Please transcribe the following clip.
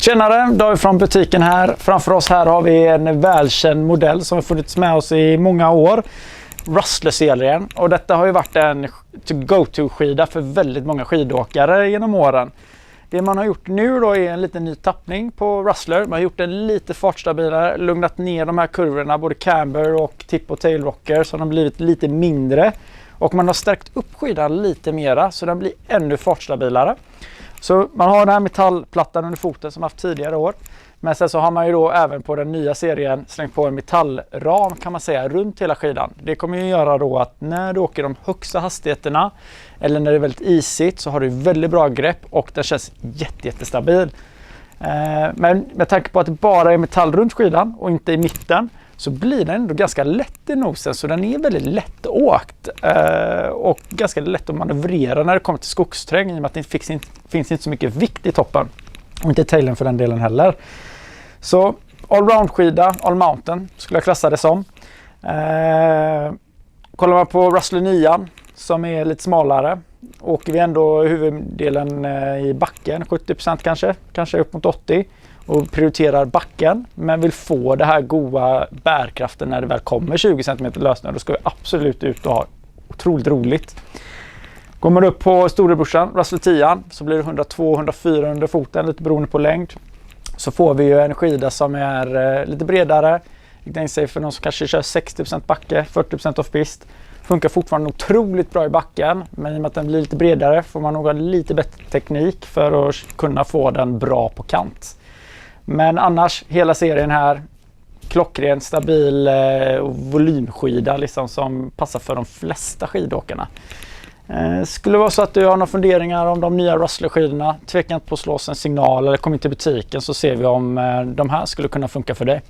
Tjenare, David från butiken här. Framför oss här har vi en välkänd modell som har funnits med oss i många år. Rustler-serien. Och detta har ju varit en go-to-skida för väldigt många skidåkare genom åren. Det man har gjort nu då är en liten ny tappning på Rustler. Man har gjort den lite fartstabilare, lugnat ner de här kurvorna, både camber och tip och tail rocker, så de har blivit lite mindre. Och man har stärkt upp skidan lite mera så den blir ännu fartstabilare. Så man har den här metallplattan under foten som haft tidigare år. Men sen så har man ju då även på den nya serien slängt på en metallram kan man säga runt hela skidan. Det kommer ju göra då att när du åker de högsta hastigheterna eller när det är väldigt isigt så har du väldigt bra grepp och den känns jättestabil. Men med tanke på att det bara är metall runt skidan och inte i mitten så blir den ändå ganska lätt i nosen, så den är väldigt lättåkt och ganska lätt att manövrera när det kommer till skogsterräng i och med att det finns inte så mycket vikt i toppen och inte tailen för den delen heller. Så allround skida, all mountain skulle jag klassa det som. Kollar man på Rustler 9 som är lite smalare, åker vi ändå huvuddelen i backen, 70% kanske upp mot 80%. Och prioriterar backen men vill få det här goda bärkraften när det väl kommer 20 cm lösning. Då ska vi absolut ut och ha otroligt roligt. Går man upp på storebrorsan, Rustler 10, så blir det 102-104 under foten, lite beroende på längd. Så får vi ju en skida som är lite bredare. Jag tänkte säga för någon som kanske kör 60% backe, 40% off-pist. Funkar fortfarande otroligt bra i backen, men i och med att den blir lite bredare får man nog ha lite bättre teknik för att kunna få den bra på kant. Men annars, hela serien här, klockren, stabil volymskida liksom, som passar för de flesta skidåkarna. Skulle det vara så att du har några funderingar om de nya Rustler-skidorna, tveka inte på att slå oss en signal eller kom in till butiken så ser vi om de här skulle kunna funka för dig.